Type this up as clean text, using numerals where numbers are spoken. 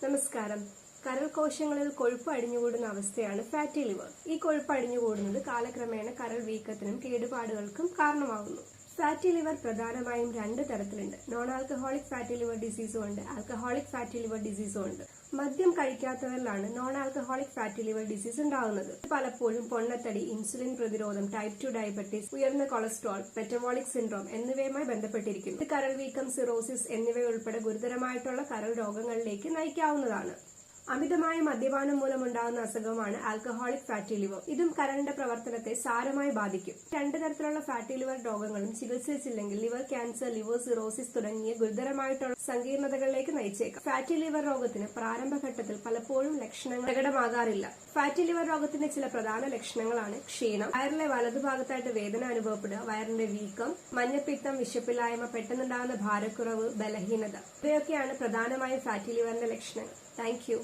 നമസ്കാരം. കരൾ കോശങ്ങളിൽ കൊഴുപ്പ് അടിഞ്ഞുകൂടുന്ന അവസ്ഥയാണ് ഫാറ്റി ലിവർ. ഈ കൊഴുപ്പ് അടിഞ്ഞുകൂടുന്നത് കാലക്രമേണ കരൾ വീക്കത്തിനും കേടുപാടുകൾക്കും കാരണമാകുന്നു. ഫാറ്റി ലിവർ പ്രധാനമായും രണ്ട് തരത്തിലുണ്ട്. നോൺ ആൽക്കഹോളിക് ഫാറ്റി ലിവർ ഡിസീസും ഉണ്ട്, ആൽക്കഹോളിക് ഫാറ്റി ലിവർ ഡിസീസും ഉണ്ട്. മദ്യം കഴിക്കാത്തവരിലാണ് non alcoholic fatty liver disease ഉണ്ടാകുന്നത്. പലപ്പോഴും പൊണ്ണത്തടി, ഇൻസുലിൻ പ്രതിരോധം, ടൈപ്പ് 2 ഡയബറ്റീസ്, ഉയർന്ന കൊളസ്ട്രോൾ, മെറ്റബോളിക് സിൻഡ്രോം എന്നിവയുമായി ബന്ധപ്പെട്ടിരിക്കുന്നു. ഇത് കരൾ വീക്കം, സിറോസിസ് എന്നിവയുൾപ്പെടെ ഗുരുതരമായിട്ടുള്ള കരൾ രോഗങ്ങളിലേക്ക് നയിക്കാവുന്നതാണ്. അമിതമായ മദ്യപാനം മൂലമുണ്ടാകുന്ന അസുഖമാണ് ആൽക്കഹോളിക് ഫാറ്റി ലിവർ. ഇതും കരളിന്റെ പ്രവർത്തനത്തെ സാരമായി ബാധിക്കും. രണ്ട് തരത്തിലുള്ള ഫാറ്റി ലിവർ രോഗങ്ങളും ചികിത്സിച്ചില്ലെങ്കിൽ ലിവർ ക്യാൻസർ, ലിവർ സിറോസിസ് തുടങ്ങിയ ഗുരുതരമായിട്ടുള്ള സങ്കീർണതകളിലേക്ക് നയിച്ചേക്കാം. ഫാറ്റി ലിവർ രോഗത്തിന് പ്രാരംഭഘട്ടത്തിൽ പലപ്പോഴും ലക്ഷണങ്ങൾ പ്രകടമാകാറില്ല. ഫാറ്റി ലിവർ രോഗത്തിന്റെ ചില പ്രധാന ലക്ഷണങ്ങളാണ് ക്ഷീണം, വയറിലെ വലതുഭാഗത്തായിട്ട് വേദന അനുഭവപ്പെടുക, വയറിന്റെ വീക്കം, മഞ്ഞപ്പിത്തം, വിശപ്പില്ലായ്മ, പെട്ടെന്നുണ്ടാകുന്ന ഭാരക്കുറവ്, ബലഹീനത. ഇവയൊക്കെയാണ് പ്രധാനമായും ഫാറ്റി ലിവറിന്റെ ലക്ഷണങ്ങൾ. Thank you.